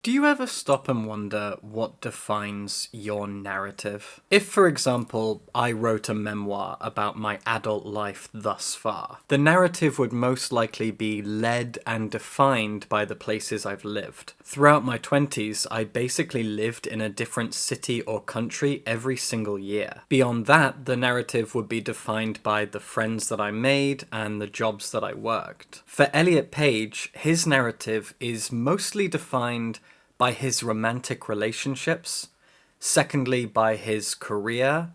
Do you ever stop and wonder what defines your narrative? If, for example, I wrote a memoir about my adult life thus far, the narrative would most likely be led and defined by the places I've lived. Throughout my 20s, I basically lived in a different city or country every single year. Beyond that, the narrative would be defined by the friends that I made and the jobs that I worked. For Elliot Page, his narrative is mostly defined by his romantic relationships, secondly by his career,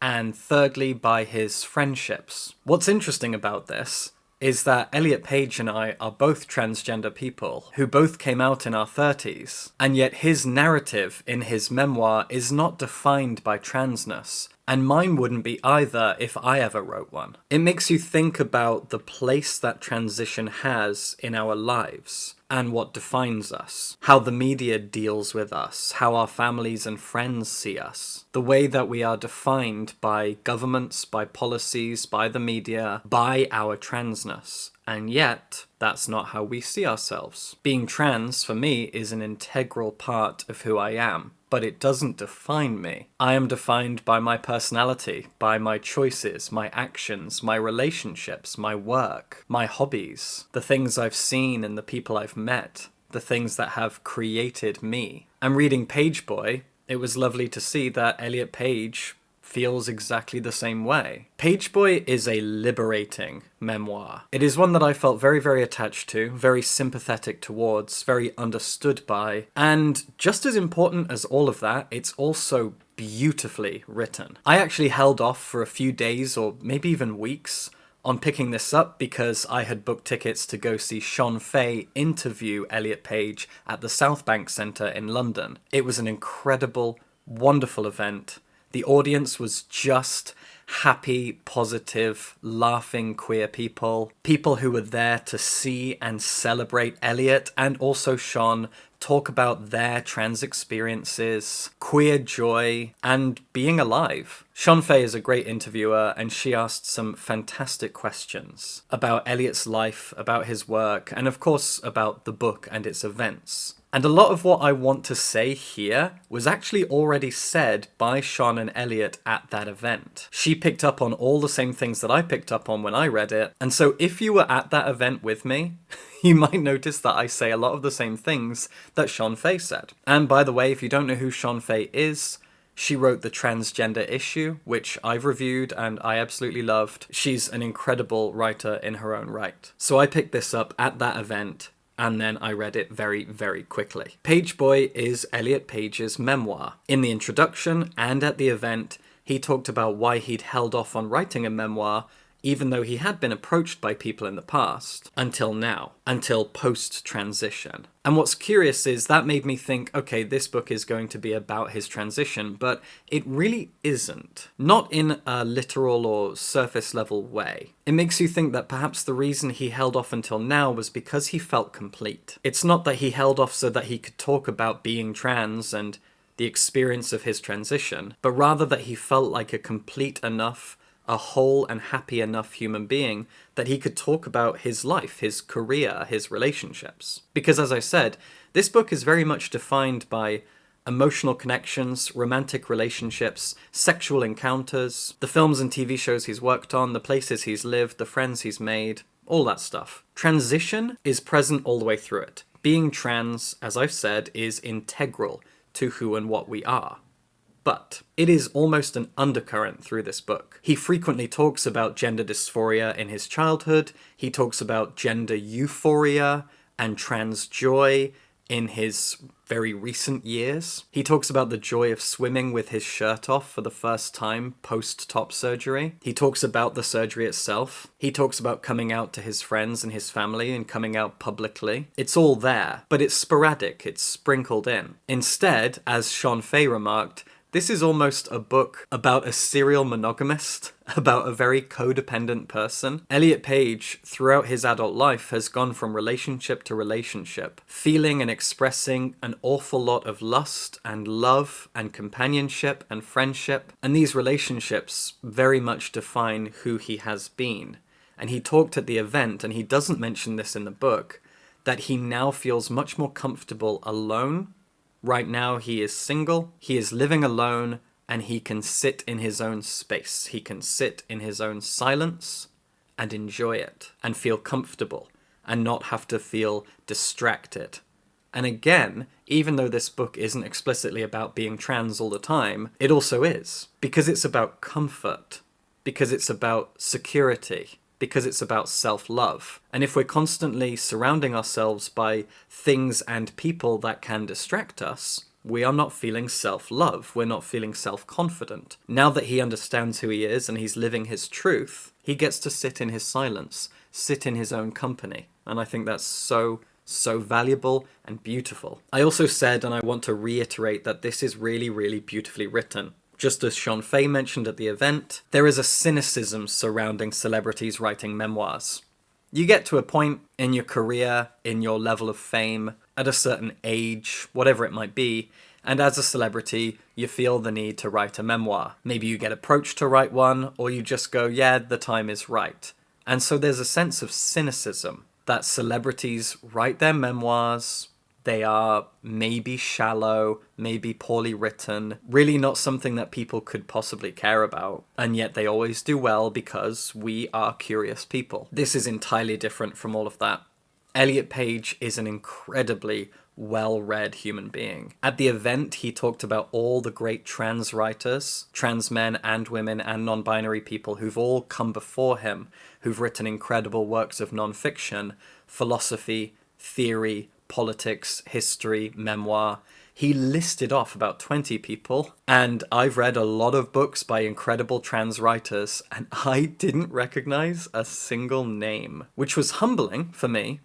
and thirdly by his friendships. What's interesting about this is that Elliot Page and I are both transgender people who both came out in our 30s, and yet his narrative in his memoir is not defined by transness, and mine wouldn't be either if I ever wrote one. It makes you think about the place that transition has in our lives and what defines us, how the media deals with us, how our families and friends see us, the way that we are defined by governments, by policies, by the media, by our transness. And yet, that's not how we see ourselves. Being trans, for me, is an integral part of who I am, but it doesn't define me. I am defined by my personality, by my choices, my actions, my relationships, my work, my hobbies, the things I've seen and the people I've met, the things that have created me. And reading Pageboy, it was lovely to see that Elliot Page feels exactly the same way. Pageboy is a liberating memoir. It is one that I felt very, very attached to, very sympathetic towards, very understood by, and just as important as all of that, it's also beautifully written. I actually held off for a few days or maybe even weeks on picking this up because I had booked tickets to go see Sean Fay interview Elliot Page at the South Bank Centre in London. It was an incredible, wonderful event. The audience was just happy, positive, laughing queer people. People who were there to see and celebrate Elliot and also Sean talk about their trans experiences, queer joy, and being alive. Sean Fay is a great interviewer, and she asked some fantastic questions about Elliot's life, about his work, and of course about the book and its events. And a lot of what I want to say here was actually already said by Sean and Elliot at that event. She picked up on all the same things that I picked up on when I read it, and so if you were at that event with me, you might notice that I say a lot of the same things that Sean Fay said. And by the way, if you don't know who Sean Fay is, she wrote the transgender issue, which I've reviewed and I absolutely loved. She's an incredible writer in her own right. So I picked this up at that event, and then I read it very, very quickly. Pageboy is Elliot Page's memoir. In the introduction and at the event, he talked about why he'd held off on writing a memoir even though he had been approached by people in the past, until now, until post-transition. And what's curious is that made me think, okay, this book is going to be about his transition, but it really isn't. Not in a literal or surface-level way. It makes you think that perhaps the reason he held off until now was because he felt complete. It's not that he held off so that he could talk about being trans and the experience of his transition, but rather that he felt like a complete enough, a whole and happy enough human being that he could talk about his life, his career, his relationships. Because as I said, this book is very much defined by emotional connections, romantic relationships, sexual encounters, the films and TV shows he's worked on, the places he's lived, the friends he's made, all that stuff. Transition is present all the way through it. Being trans, as I've said, is integral to who and what we are. But it is almost an undercurrent through this book. He frequently talks about gender dysphoria in his childhood, he talks about gender euphoria and trans joy in his very recent years. He talks about the joy of swimming with his shirt off for the first time post-top surgery. He talks about the surgery itself. He talks about coming out to his friends and his family and coming out publicly. It's all there, but it's sporadic, it's sprinkled in. Instead, as Sean Fay remarked, this is almost a book about a serial monogamist, about a very codependent person. Elliot Page, throughout his adult life, has gone from relationship to relationship, feeling and expressing an awful lot of lust and love and companionship and friendship. And these relationships very much define who he has been. And he talked at the event, and he doesn't mention this in the book, that he now feels much more comfortable alone. Right now he is single, he is living alone, and he can sit in his own space. He can sit in his own silence and enjoy it and feel comfortable and not have to feel distracted. And again, even though this book isn't explicitly about being trans all the time, it also is, because it's about comfort, because it's about security, because it's about self-love. And if we're constantly surrounding ourselves by things and people that can distract us, we are not feeling self-love, we're not feeling self-confident. Now that he understands who he is and he's living his truth, he gets to sit in his silence, sit in his own company. And I think that's so valuable and beautiful. I also said, and I want to reiterate, that this is really, really beautifully written. Just as Sean Fay mentioned at the event, there is a cynicism surrounding celebrities writing memoirs. You get to a point in your career, in your level of fame, at a certain age, whatever it might be, and as a celebrity, you feel the need to write a memoir. Maybe you get approached to write one, or you just go, yeah, the time is right. And so there's a sense of cynicism that celebrities write their memoirs. They are maybe shallow, maybe poorly written, really not something that people could possibly care about. And yet they always do well because we are curious people. This is entirely different from all of that. Elliot Page is an incredibly well-read human being. At the event, he talked about all the great trans writers, trans men and women and non-binary people who've all come before him, who've written incredible works of non-fiction, philosophy, theory, politics, history, memoir. He listed off about 20 people, and I've read a lot of books by incredible trans writers, and I didn't recognize a single name, which was humbling for me,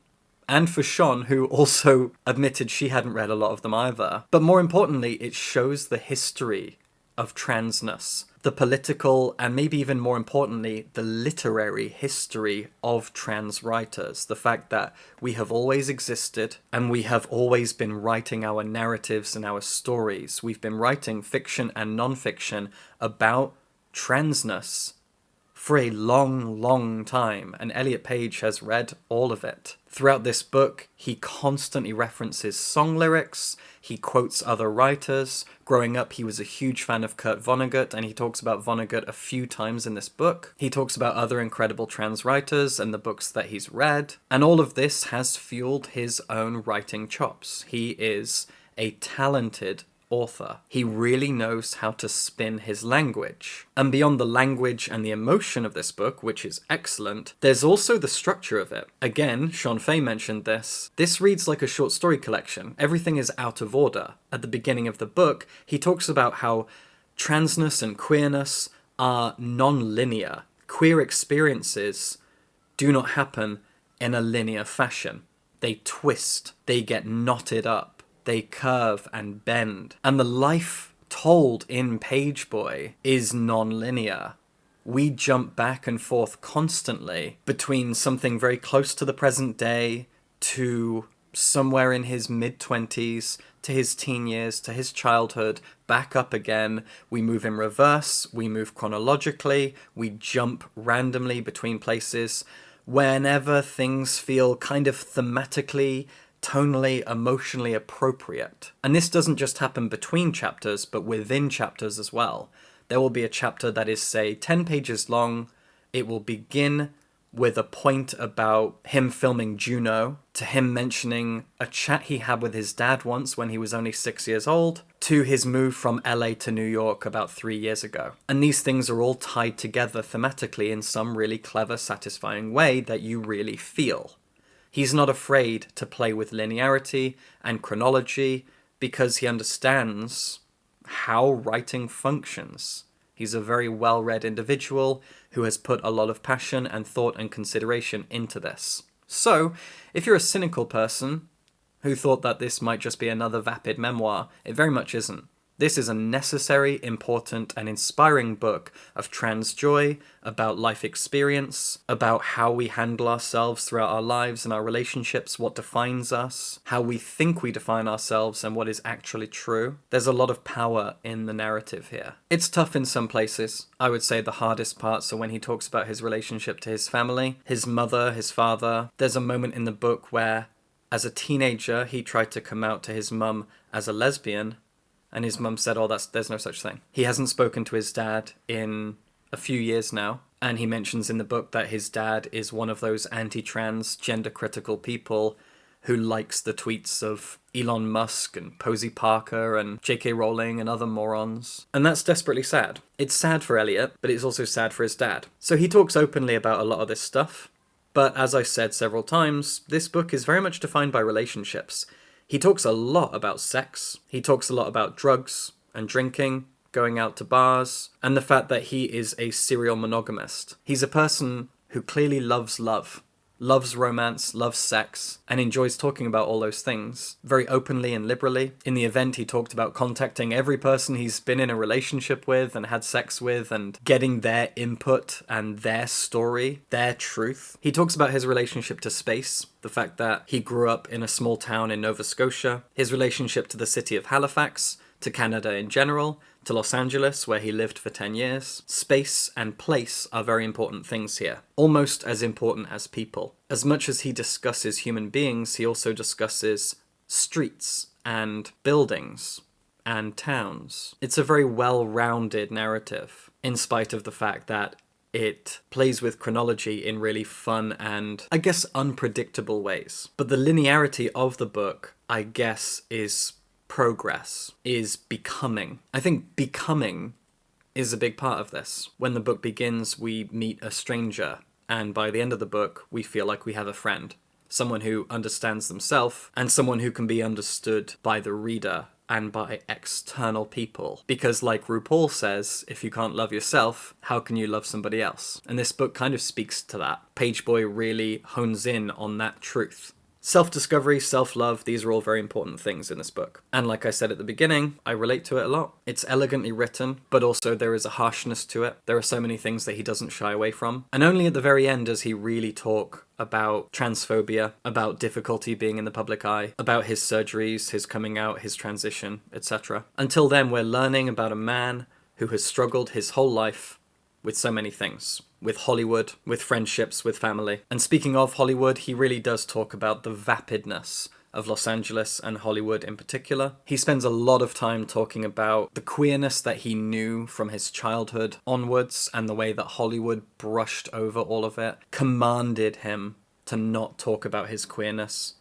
and for Sean, who also admitted she hadn't read a lot of them either. But more importantly, it shows the history of transness, the political, and maybe even more importantly, the literary history of trans writers. The fact that we have always existed and we have always been writing our narratives and our stories. We've been writing fiction and non-fiction about transness for a long, long time, and Elliot Page has read all of it. Throughout this book, he constantly references song lyrics, he quotes other writers. Growing up, he was a huge fan of Kurt Vonnegut, and he talks about Vonnegut a few times in this book. He talks about other incredible trans writers and the books that he's read, and all of this has fueled his own writing chops. He is a talented author. He really knows how to spin his language. And beyond the language and the emotion of this book, which is excellent, there's also the structure of it. Again, Sean Fay mentioned this. This reads like a short story collection. Everything is out of order. At the beginning of the book, he talks about how transness and queerness are non-linear. Queer experiences do not happen in a linear fashion. They twist, they get knotted up, they curve and bend. And the life told in Pageboy is non-linear. We jump back and forth constantly between something very close to the present day to somewhere in his mid-20s, to his teen years, to his childhood, back up again. We move in reverse, we move chronologically, we jump randomly between places whenever things feel kind of thematically, tonally, emotionally appropriate. And this doesn't just happen between chapters, but within chapters as well. There will be a chapter that is, say, 10 pages long. It will begin with a point about him filming Juno, to him mentioning a chat he had with his dad once when he was only 6 years old, to his move from LA to New York about 3 years ago. And these things are all tied together thematically in some really clever, satisfying way that you really feel. He's not afraid to play with linearity and chronology because he understands how writing functions. He's a very well-read individual who has put a lot of passion and thought and consideration into this. So, if you're a cynical person who thought that this might just be another vapid memoir, it very much isn't. This is a necessary, important, and inspiring book of trans joy, about life experience, about how we handle ourselves throughout our lives and our relationships, what defines us, how we think we define ourselves, and what is actually true. There's a lot of power in the narrative here. It's tough in some places. I would say the hardest parts are when he talks about his relationship to his family, his mother, his father. There's a moment in the book where, As a teenager, he tried to come out to his mum as a lesbian, and his mum said, there's no such thing. He hasn't spoken to his dad in a few years now, and he mentions in the book that his dad is one of those anti-trans, gender-critical people who likes the tweets of Elon Musk and Posey Parker and J.K. Rowling and other morons. And that's desperately sad. It's sad for Elliot, but it's also sad for his dad. So he talks openly about a lot of this stuff, but as I said several times, this book is very much defined by relationships. He talks a lot about sex, he talks a lot about drugs and drinking, going out to bars, and the fact that he is a serial monogamist. He's a person who clearly loves romance, loves sex, and enjoys talking about all those things very openly and liberally. In the event, he talked about contacting every person he's been in a relationship with and had sex with and getting their input and their story, their truth. He talks about his relationship to space, the fact that he grew up in a small town in Nova Scotia, his relationship to the city of Halifax, to Canada in general, to Los Angeles, where he lived for 10 years. Space and place are very important things here, almost as important as people. As much as he discusses human beings, he also discusses streets and buildings and towns. It's a very well-rounded narrative, in spite of the fact that it plays with chronology in really fun and, I guess, unpredictable ways. But the linearity of the book, I guess, is progress, is becoming. I think becoming is a big part of this. When the book begins, we meet a stranger, and by the end of the book, we feel like we have a friend. Someone who understands themselves, and someone who can be understood by the reader and by external people. Because like RuPaul says, if you can't love yourself, how can you love somebody else? And this book kind of speaks to that. Pageboy really hones in on that truth. Self-discovery, self-love, these are all very important things in this book. And like I said at the beginning, I relate to it a lot. It's elegantly written, but also there is a harshness to it. There are so many things that he doesn't shy away from. And only at the very end does he really talk about transphobia, about difficulty being in the public eye, about his surgeries, his coming out, his transition, etc. Until then, we're learning about a man who has struggled his whole life with so many things. With Hollywood, with friendships, with family. And speaking of Hollywood, he really does talk about the vapidness of Los Angeles and Hollywood in particular. He spends a lot of time talking about the queerness that he knew from his childhood onwards and the way that Hollywood brushed over all of it, commanded him to not talk about his queerness,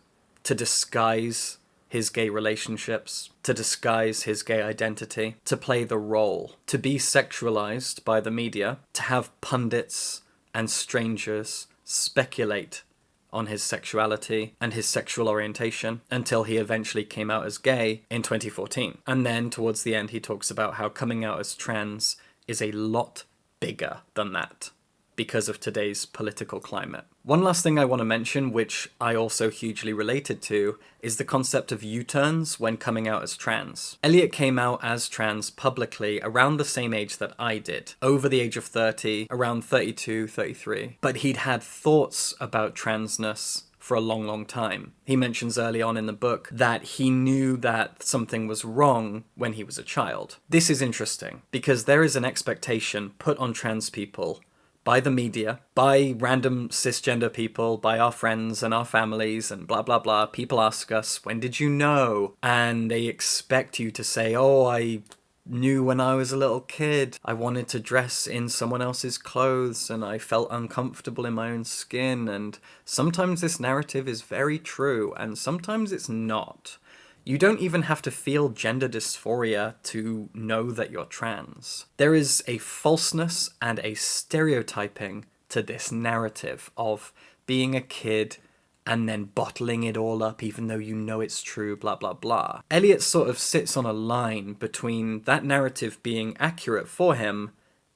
to disguise his gay relationships, to disguise his gay identity, to play the role, to be sexualized by the media, to have pundits and strangers speculate on his sexuality and his sexual orientation until he eventually came out as gay in 2014. And then towards the end, he talks about how coming out as trans is a lot bigger than that because of today's political climate. One last thing I want to mention, which I also hugely related to, is the concept of U-turns when coming out as trans. Elliot came out as trans publicly around the same age that I did, over the age of 30, around 32, 33. But he'd had thoughts about transness for a long, long time. He mentions early on in the book that he knew that something was wrong when he was a child. This is interesting, because there is an expectation put on trans people by the media, by random cisgender people, by our friends and our families and blah, blah, blah. People ask us, when did you know? And they expect you to say, oh, I knew when I was a little kid. I wanted to dress in someone else's clothes and I felt uncomfortable in my own skin. And sometimes this narrative is very true and sometimes it's not. You don't even have to feel gender dysphoria to know that you're trans. There is a falseness and a stereotyping to this narrative of being a kid and then bottling it all up even though you know it's true, blah, blah, blah. Elliot sort of sits on a line between that narrative being accurate for him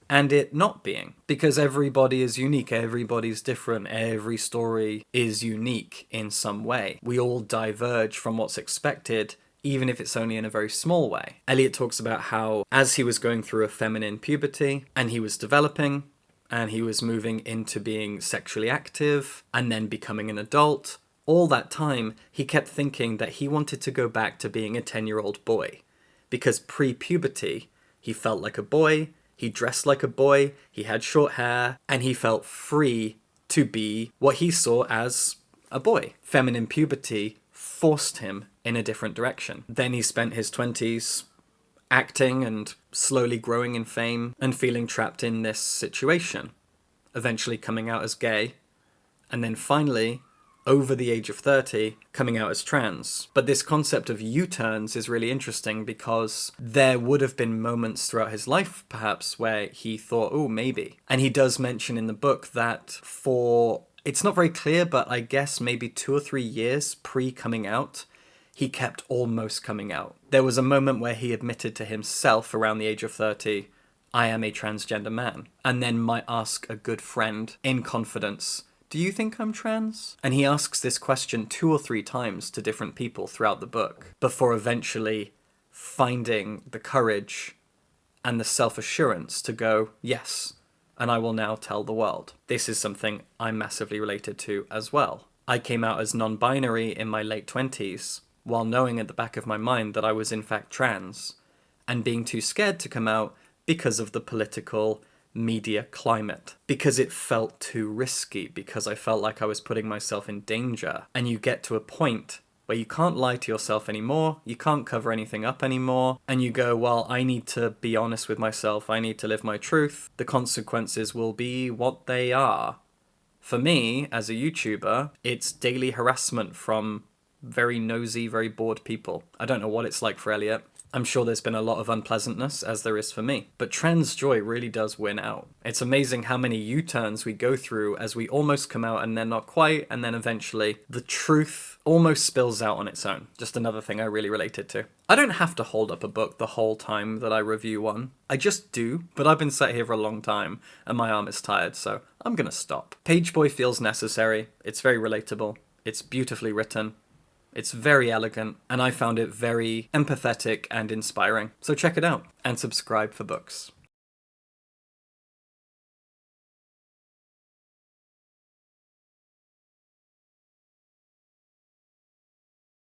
and it not being. Because everybody is unique, everybody's different, every story is unique in some way. We all diverge from what's expected, even if it's only in a very small way. Elliot talks about how, as he was going through a feminine puberty, and he was developing, and he was moving into being sexually active, and then becoming an adult, all that time, he kept thinking that he wanted to go back to being a 10-year-old boy. Because pre-puberty, he felt like a boy, he dressed like a boy, he had short hair, and he felt free to be what he saw as a boy. Feminine puberty forced him in a different direction. Then he spent his 20s acting and slowly growing in fame and feeling trapped in this situation, eventually coming out as gay, and then finally, over the age of 30, coming out as trans. But this concept of U-turns is really interesting because there would have been moments throughout his life, perhaps, where he thought, oh, maybe. And he does mention in the book that for, it's not very clear, but I guess maybe 2 or 3 years pre-coming out, he kept almost coming out. There was a moment where he admitted to himself around the age of 30, I am a transgender man, and then might ask a good friend in confidence, do you think I'm trans? And he asks this question 2 or 3 times to different people throughout the book before eventually finding the courage and the self-assurance to go, yes, and I will now tell the world. This is something I'm massively related to as well. I came out as non-binary in my late 20s, while knowing at the back of my mind that I was in fact trans, and being too scared to come out because of the political media climate, because it felt too risky, because I felt like I was putting myself in danger. And you get to a point where you can't lie to yourself anymore, you can't cover anything up anymore, and you go, well, I need to be honest with myself, I need to live my truth, the consequences will be what they are. For me, as a YouTuber, it's daily harassment from very nosy, very bored people. I don't know what it's like for Elliot. I'm sure there's been a lot of unpleasantness, as there is for me. But trans joy really does win out. It's amazing how many U-turns we go through as we almost come out and then not quite, and then eventually the truth almost spills out on its own. Just another thing I really related to. I don't have to hold up a book the whole time that I review one. I just do, but I've been sat here for a long time and my arm is tired, so I'm gonna stop. Pageboy feels necessary. It's very relatable. It's beautifully written. It's very elegant, and I found it very empathetic and inspiring. So check it out, and subscribe for books.